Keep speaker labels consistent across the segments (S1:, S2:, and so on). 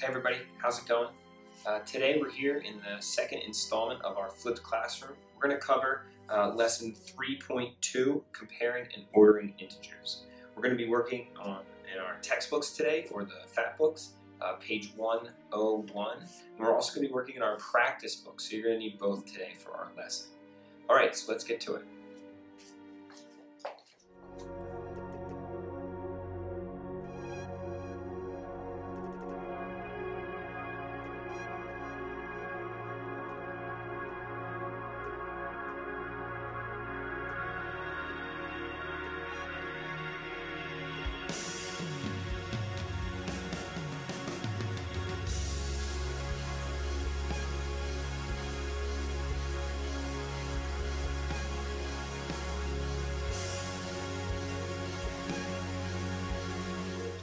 S1: Hey everybody, how's it going? Today we're here in the second installment of our flipped classroom. We're going to cover lesson 3.2, comparing and ordering integers. We're going to be working in our textbooks today, or the fat books, page 101. And we're also going to be working in our practice books, so you're going to need both today for our lesson. Alright, so let's get to it.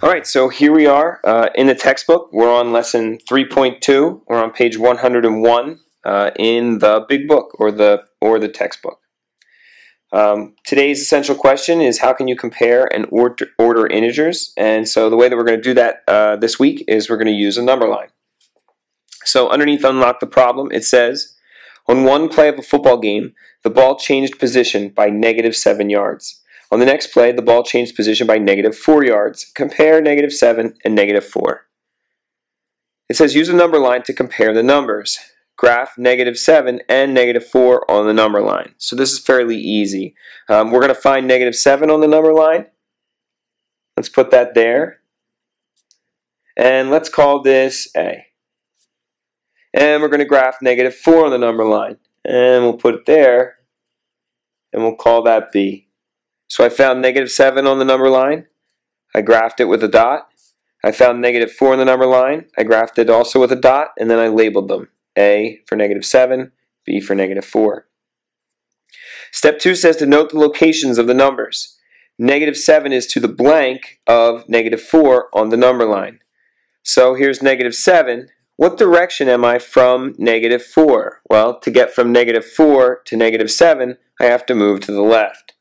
S1: Alright, so here we are in the textbook. We're on lesson 3.2. We're on page 101 in the big book, or the textbook. Today's essential question is, how can you compare and order integers? And so the way that we're going to do that this week is we're going to use a number line. So underneath Unlock the Problem, it says, on one play of a football game, the ball changed position by -7 yards. On the next play, the ball changed position by -4 yards. Compare -7 and -4. It says use a number line to compare the numbers. Graph -7 and -4 on the number line. So this is fairly easy. We're going to find -7 on the number line. Let's put that there. And let's call this A. And we're going to graph -4 on the number line. And we'll put it there. And we'll call that B. So I found -7 on the number line. I graphed it with a dot. I found -4 on the number line. I graphed it also with a dot, and then I labeled them. A for -7, B for -4. Step 2 says to note the locations of the numbers. -7 is to the blank of -4 on the number line. So here's -7. What direction am I from -4? Well, to get from -4 to -7, I have to move to the left.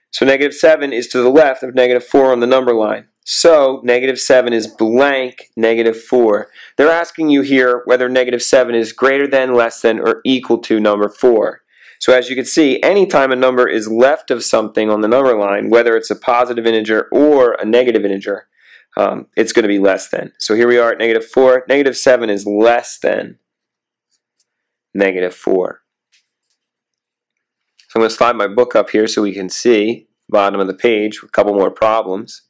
S1: So -7 is to the left of -4 on the number line. So -7 is blank -4. They're asking you here whether -7 is greater than, less than, or equal to number 4. So as you can see, anytime a number is left of something on the number line, whether it's a positive integer or a negative integer, it's going to be less than. So here we are at -4. -7 is less than -4. So I'm going to slide my book up here so we can see bottom of the page with a couple more problems.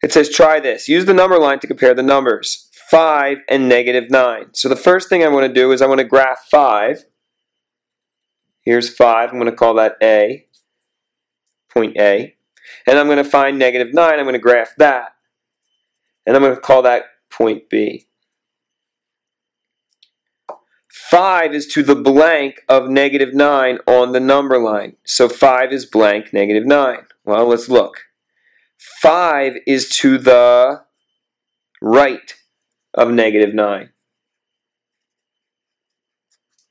S1: It says try this. Use the number line to compare the numbers 5 and -9. So the first thing I want to do is I want to graph 5. Here's 5. I'm going to call that A, point A. And I'm going to find -9. I'm going to graph that. And I'm going to call that point B. 5 is to the blank of -9 on the number line. So 5 is blank -9. Well, let's look. 5 is to the right of -9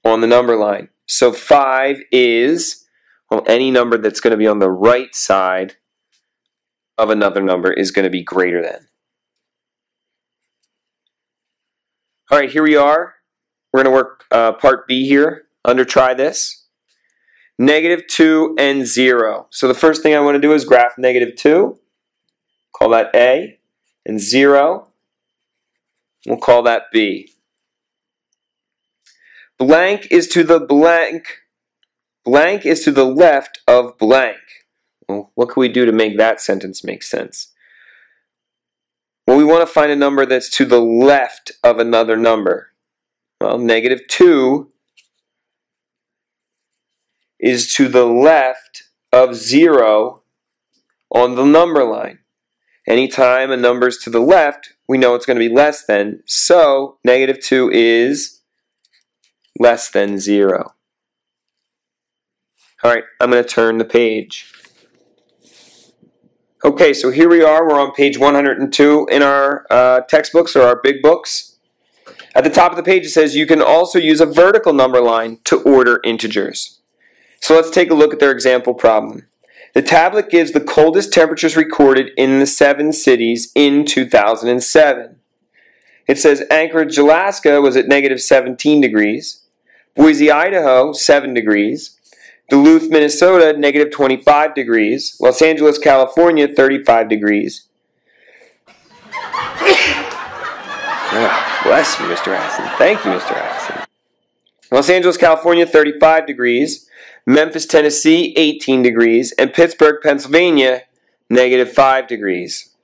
S1: on the number line. So 5 is, well, any number that's going to be on the right side of another number is going to be greater than. All right, here we are. We're going to work part B here under try this. -2 and 0. So the first thing I want to do is graph -2. Call that A. And 0. We'll call that B. Blank is to the blank. Blank is to the left of blank. Well, what can we do to make that sentence make sense? Well, we want to find a number that's to the left of another number. Well, -2 is to the left of 0 on the number line. Anytime a number is to the left, we know it's going to be less than. So -2 is less than 0. Alright, I'm going to turn the page. Okay, so here we are. We're on page 102 in our textbooks, or our big books. At the top of the page it says you can also use a vertical number line to order integers. So let's take a look at their example problem. The tablet gives the coldest temperatures recorded in the 7 cities in 2007. It says Anchorage, Alaska was at negative 17 degrees. Boise, Idaho, 7 degrees. Duluth, Minnesota, negative 25 degrees. Los Angeles, California, 35 degrees. Bless you, Mr. Aston. Thank you, Mr. Aston. Los Angeles, California, 35 degrees. Memphis, Tennessee, 18 degrees. And Pittsburgh, Pennsylvania, negative 5 degrees.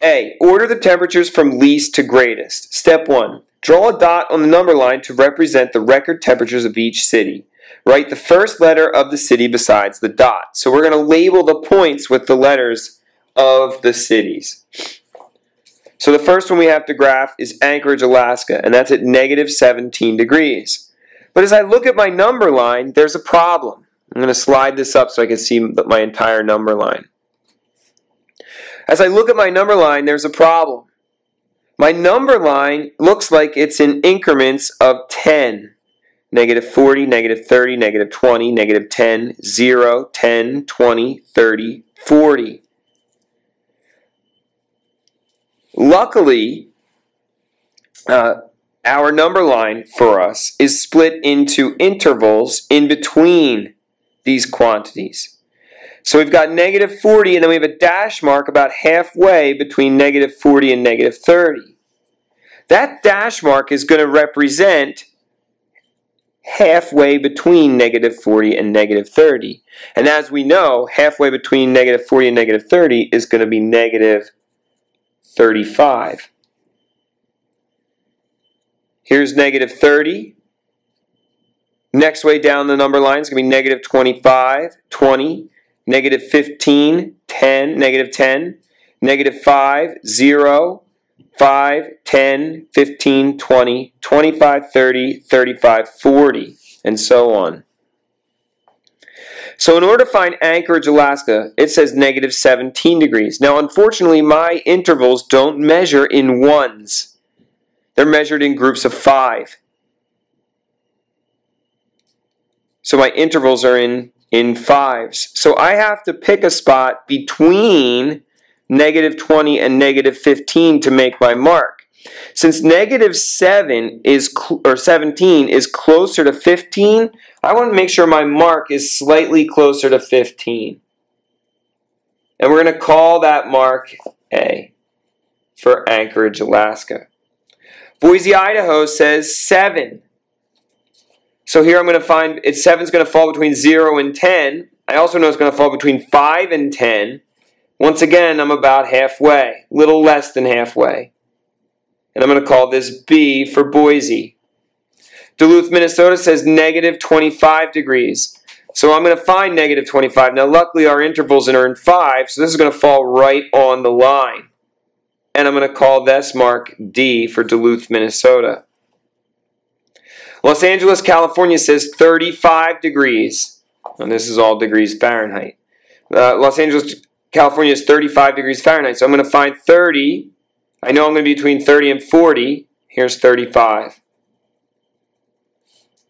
S1: A. Order the temperatures from least to greatest. Step 1. Draw a dot on the number line to represent the record temperatures of each city. Write the first letter of the city besides the dot. So we're going to label the points with the letters of the cities. So the first one we have to graph is Anchorage, Alaska, and that's at negative 17 degrees. But as I look at my number line, there's a problem. I'm going to slide this up so I can see my entire number line. As I look at my number line, there's a problem. My number line looks like it's in increments of 10. Negative 40, negative 30, negative 20, negative 10, 0, 10, 20, 30, 40. Luckily, our number line for us is split into intervals in between these quantities. So we've got negative 40, and then we have a dash mark about halfway between negative 40 and negative 30. That dash mark is going to represent halfway between negative 40 and negative 30. And as we know, halfway between negative 40 and negative 30 is going to be negative 35. Here's negative 30. Next way down the number line is going to be negative 25, 20, negative 15, 10, negative 10, negative 5, 0, 5, 10, 15, 20, 25, 30, 35, 40, and so on. So in order to find Anchorage, Alaska, it says negative 17 degrees. Now, unfortunately, my intervals don't measure in ones. They're measured in groups of 5. So my intervals are in 5s. So I have to pick a spot between negative 20 and negative 15 to make my mark. Since negative 17 is closer to 15, I want to make sure my mark is slightly closer to 15. And we're going to call that mark A for Anchorage, Alaska. Boise, Idaho says 7. So here I'm going to find 7 is going to fall between 0 and 10. I also know it's going to fall between 5 and 10. Once again, I'm about halfway, a little less than halfway. And I'm going to call this B for Boise. Duluth, Minnesota says negative 25 degrees. So I'm going to find negative 25. Now, luckily, our intervals are in 5, so this is going to fall right on the line. And I'm going to call this mark D for Duluth, Minnesota. Los Angeles, California says 35 degrees. And this is all degrees Fahrenheit. Los Angeles, California is 35 degrees Fahrenheit. So I'm going to find 30. I know I'm going to be between 30 and 40. Here's 35.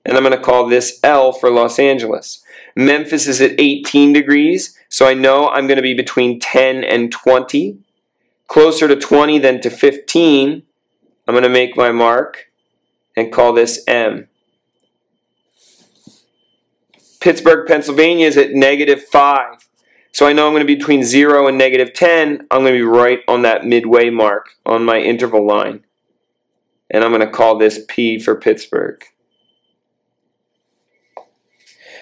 S1: And I'm going to call this L for Los Angeles. Memphis is at 18 degrees. So I know I'm going to be between 10 and 20. Closer to 20 than to 15. I'm going to make my mark and call this M. Pittsburgh, Pennsylvania is at negative 5. So I know I'm going to be between 0 and negative 10. I'm going to be right on that midway mark on my interval line. And I'm going to call this P for Pittsburgh.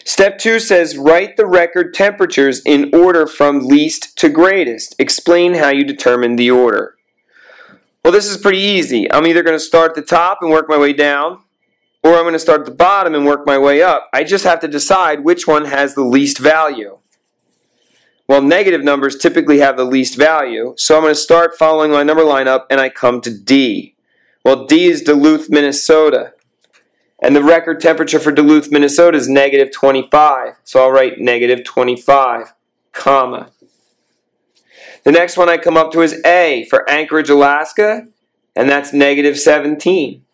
S1: Step 2 says, write the record temperatures in order from least to greatest. Explain how you determine the order. Well, this is pretty easy. I'm either going to start at the top and work my way down, or I'm going to start at the bottom and work my way up. I just have to decide which one has the least value. Well, negative numbers typically have the least value, so I'm going to start following my number line up, and I come to D. Well, D is Duluth, Minnesota. And the record temperature for Duluth, Minnesota is negative 25. So I'll write negative 25, comma. The next one I come up to is A for Anchorage, Alaska, and that's negative 17.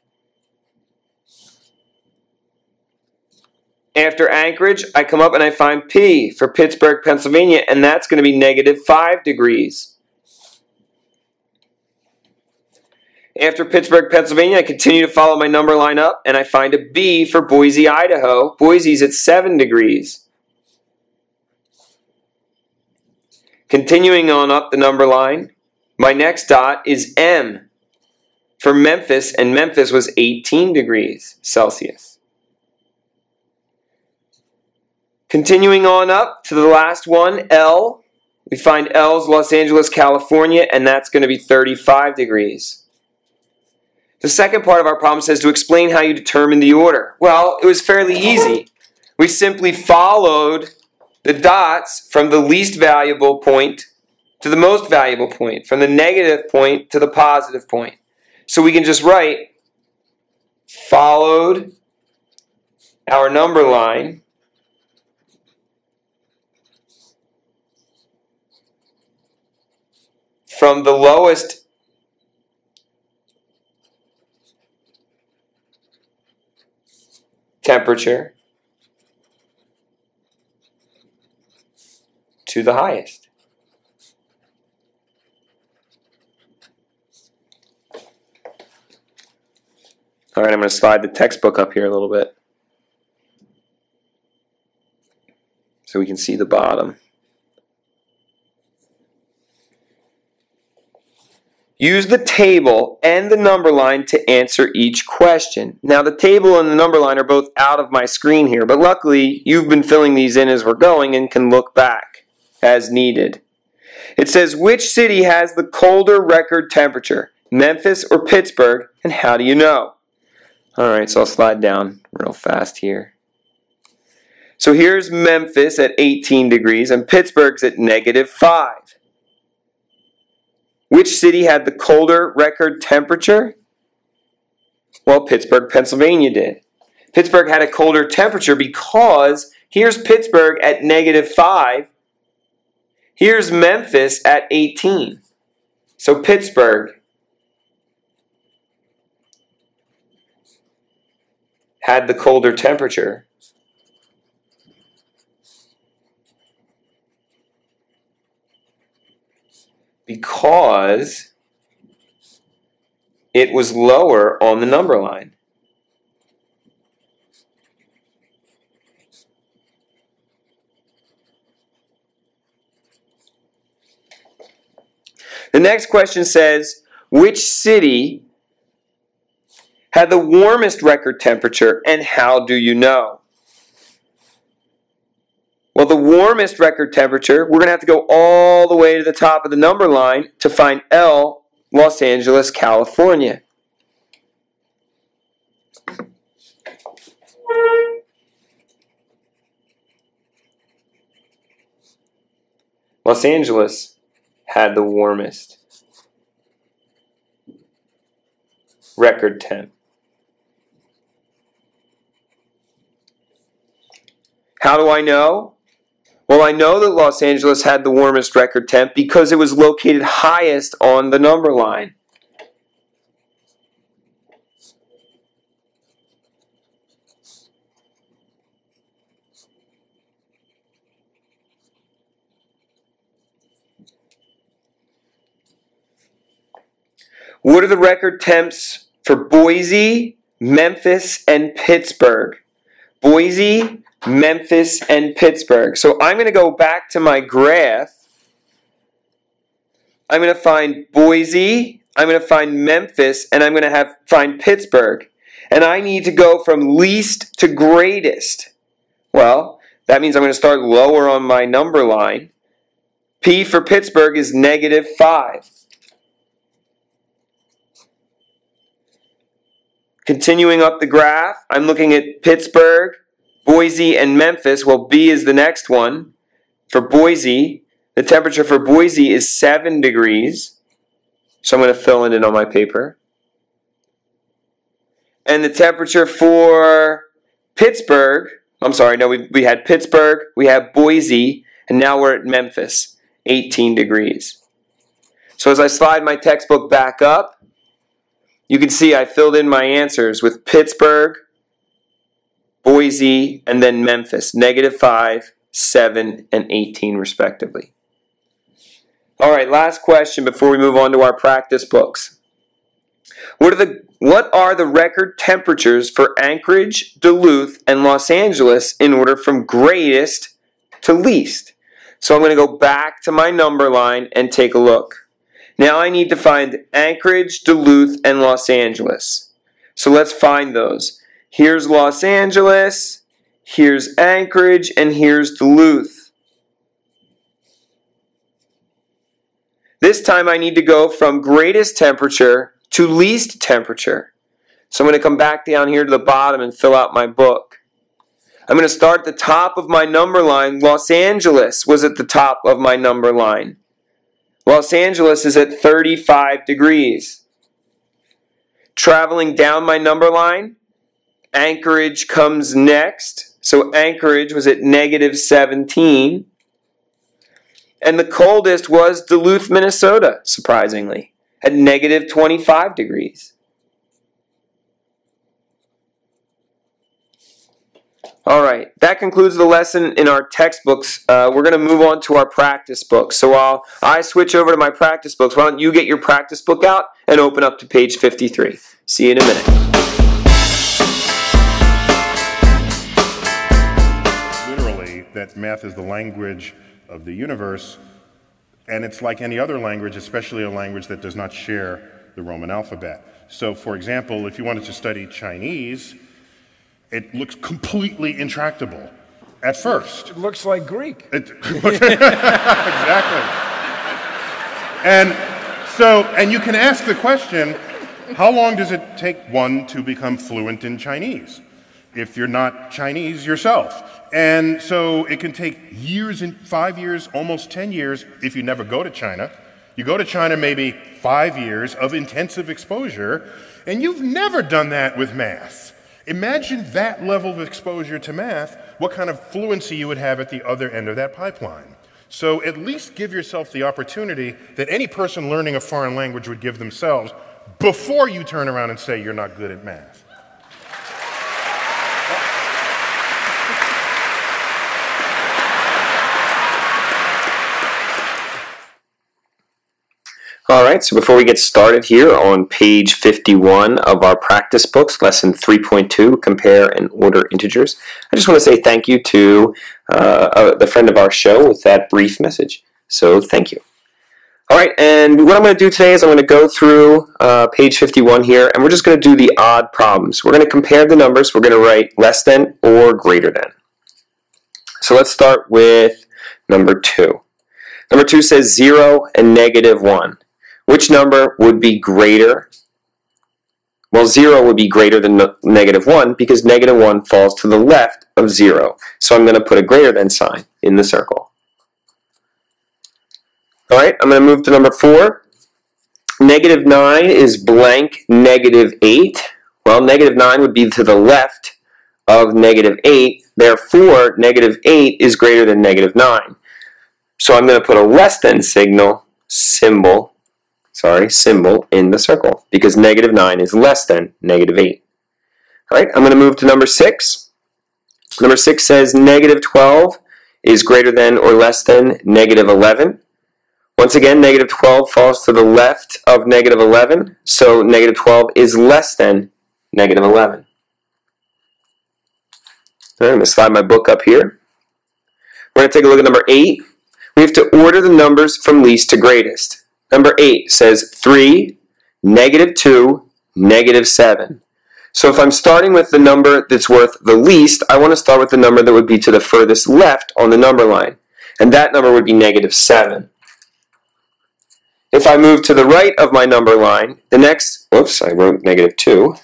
S1: After Anchorage, I come up and I find P for Pittsburgh, Pennsylvania, and that's going to be negative 5 degrees. After Pittsburgh, Pennsylvania, I continue to follow my number line up, and I find a B for Boise, Idaho. Boise's at 7 degrees. Continuing on up the number line, my next dot is M for Memphis, and Memphis was 18 degrees Celsius. Continuing on up to the last one, L. We find L's Los Angeles, California, and that's going to be 35 degrees. The second part of our problem says to explain how you determine the order. Well, it was fairly easy. We simply followed the dots from the least valuable point to the most valuable point, from the negative point to the positive point. So we can just write, followed our number line from the lowest temperature to the highest. All right, I'm going to slide the textbook up here a little bit so we can see the bottom. Use the table and the number line to answer each question. Now the table and the number line are both out of my screen here, but luckily you've been filling these in as we're going and can look back as needed. It says, which city has the colder record temperature, Memphis or Pittsburgh, and how do you know? Alright, so I'll slide down real fast here. So here's Memphis at 18 degrees and Pittsburgh's at negative 5. Which city had the colder record temperature? Well, Pittsburgh, Pennsylvania did. Pittsburgh had a colder temperature because here's Pittsburgh at negative 5. Here's Memphis at 18. So Pittsburgh had the colder temperature. Because it was lower on the number line. The next question says, which city had the warmest record temperature and how do you know? Well, the warmest record temperature, we're going to have to go all the way to the top of the number line to find L, Los Angeles, California. Los Angeles had the warmest record temp. How do I know? Well, I know that Los Angeles had the warmest record temp because it was located highest on the number line. What are the record temps for Boise, Memphis, and Pittsburgh? Boise, Memphis, and Pittsburgh. So I'm going to go back to my graph. I'm going to find Boise, I'm going to find Memphis, and I'm going to find Pittsburgh. And I need to go from least to greatest. Well, that means I'm going to start lower on my number line. P for Pittsburgh is negative 5. Continuing up the graph, I'm looking at Pittsburgh, Boise, and Memphis. Well, B is the next one. For Boise, the temperature for Boise is 7 degrees. So I'm going to fill it in on my paper. And the temperature for Pittsburgh, I'm sorry, no, we had Pittsburgh, we have Boise, and now we're at Memphis, 18 degrees. So as I slide my textbook back up, you can see I filled in my answers with Pittsburgh, Boise, and then Memphis, -5, 7, and 18 respectively. All right, last question before we move on to our practice books. What are the record temperatures for Anchorage, Duluth, and Los Angeles in order from greatest to least? So I'm going to go back to my number line and take a look. Now I need to find Anchorage, Duluth, and Los Angeles. So let's find those. Here's Los Angeles, here's Anchorage, and here's Duluth. This time I need to go from greatest temperature to least temperature. So I'm going to come back down here to the bottom and fill out my book. I'm going to start at the top of my number line. Los Angeles was at the top of my number line. Los Angeles is at 35 degrees. Traveling down my number line, Anchorage comes next. So Anchorage was at -17. And the coldest was Duluth, Minnesota, surprisingly, at -25 degrees. All right, that concludes the lesson in our textbooks. We're going to move on to our practice books. So while I switch over to my practice books, why don't you get your practice book out and open up to page 53. See you in a minute.
S2: Literally, that math is the language of the universe, and it's like any other language, especially a language that does not share the Roman alphabet. So, for example, if you wanted to study Chinese, it looks completely intractable at first.
S3: It looks like Greek.
S2: Exactly. And you can ask the question, how long does it take one to become fluent in Chinese if you're not Chinese yourself? And so it can take years, 5 years, almost 10 years if you never go to China. You go to China maybe 5 years of intensive exposure, and you've never done that with math. Imagine that level of exposure to math, what kind of fluency you would have at the other end of that pipeline. So at least give yourself the opportunity that any person learning a foreign language would give themselves before you turn around and say you're not good at math.
S1: All right, so before we get started here on page 51 of our practice books, lesson 3.2, compare and order integers, I just want to say thank you to the friend of our show with that brief message. So thank you. All right, and what I'm going to do today is I'm going to go through page 51 here, and we're just going to do the odd problems. We're going to compare the numbers. We're going to write less than or greater than. So let's start with number 2. Number 2 says 0 and -1. Which number would be greater? Well, 0 would be greater than -1 because -1 falls to the left of 0. So I'm going to put a greater than sign in the circle. All right, I'm going to move to number 4. -9 is blank -8. Well, -9 would be to the left of -8. Therefore, -8 is greater than -9. So I'm going to put a less than symbol in the circle because -9 is less than -8. All right, I'm going to move to number 6. Number 6 says -12 is greater than or less than -11. Once again, -12 falls to the left of -11, so -12 is less than -11. All right, I'm going to slide my book up here. We're going to take a look at number 8. We have to order the numbers from least to greatest. Number 8 says 3, -2, -7. So if I'm starting with the number that's worth the least, I want to start with the number that would be to the furthest left on the number line. And that number would be -7. If I move to the right of my number line, the next, whoops, I wrote -2.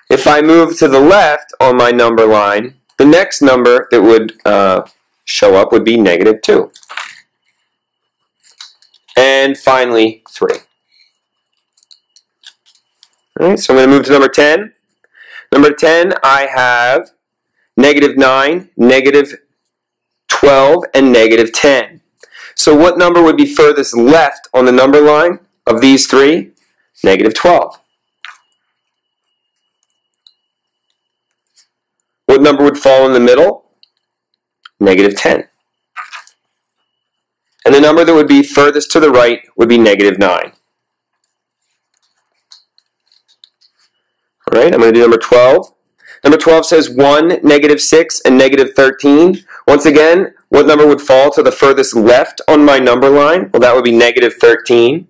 S1: If I move to the left on my number line, the next number that would show up would be -2. And finally, 3. All right, so I'm going to move to number 10. Number 10, I have -9, -12, and -10. So what number would be furthest left on the number line of these three? -12. what number would fall in the middle? Negative 10. And the number that would be furthest to the right would be negative 9. All right, I'm going to do number 12. Number 12 says 1, negative 6, and negative 13. Once again, what number would fall to the furthest left on my number line? Well, that would be negative 13,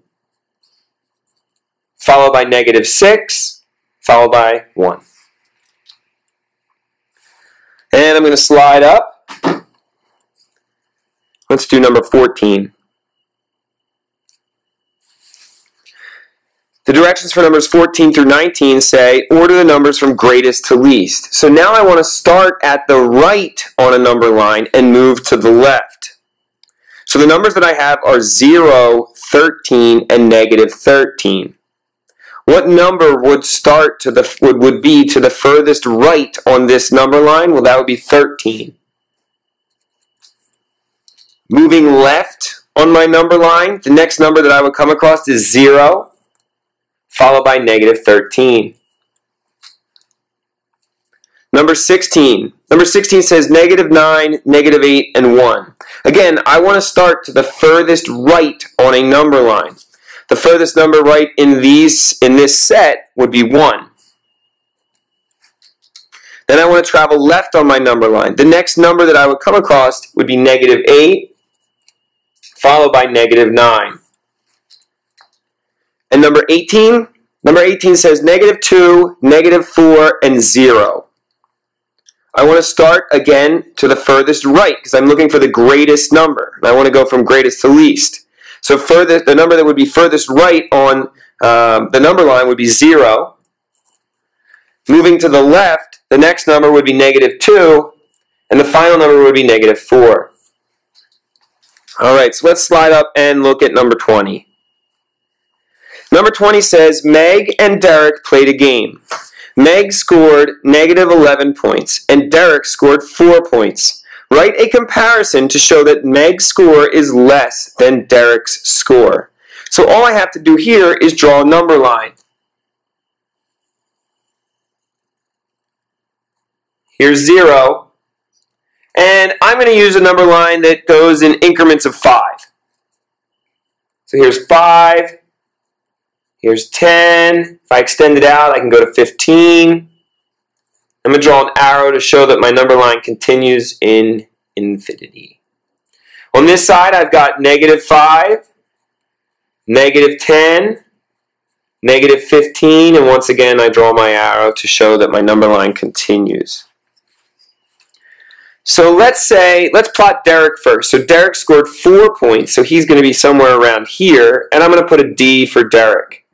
S1: followed by negative 6, followed by 1. And I'm going to slide up. Let's do number 14. The directions for numbers 14 through 19 say, order the numbers from greatest to least. So now I want to start at the right on a number line and move to the left. So the numbers that I have are 0, 13, and negative 13. What number would start to would be to the furthest right on this number line? Well, that would be 13. Moving left on my number line, the next number that I would come across is 0. Followed by negative 13. Number 16. Number 16 says negative 9, negative 8, and 1. Again, I want to start to the furthest right on a number line. The furthest number right in this set would be 1. Then I want to travel left on my number line. The next number that I would come across would be negative 8, followed by negative 9. And number 18? Number 18 says negative 2, negative 4, and 0. I want to start again to the furthest right because I'm looking for the greatest number. And I want to go from greatest to least. So the number that would be furthest right on the number line would be 0. Moving to the left, the next number would be negative 2, and the final number would be negative 4. All right, so let's slide up and look at number 20. Number 20 says, Meg and Derek played a game. Meg scored negative 11 points, and Derek scored 4 points. Write a comparison to show that Meg's score is less than Derek's score. So all I have to do here is draw a number line. Here's 0. And I'm going to use a number line that goes in increments of 5. So here's 5. Here's 10. If I extend it out, I can go to 15. I'm going to draw an arrow to show that my number line continues in infinity. On this side, I've got negative 5, negative 10, negative 15, and once again, I draw my arrow to show that my number line continues. So let's plot Derek first. So Derek scored 4 points, so he's going to be somewhere around here, and I'm going to put a D for Derek.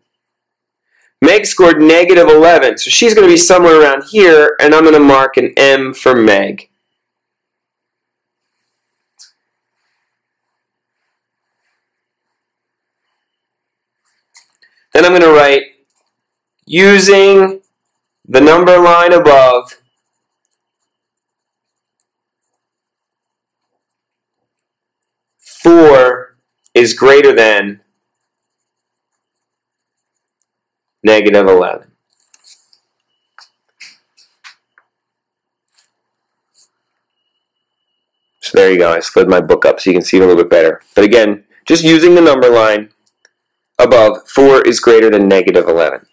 S1: Meg scored negative 11, so she's going to be somewhere around here, and I'm going to mark an M for Meg. Then I'm going to write, using the number line above, four is greater than negative 11. So there you go. I slid my book up so you can see it a little bit better. But again, just using the number line above, 4 is greater than negative 11.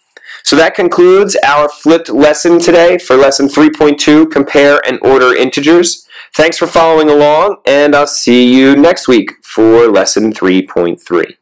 S1: So that concludes our flipped lesson today for lesson 3.2, compare and order integers. Thanks for following along, and I'll see you next week for lesson 3.3.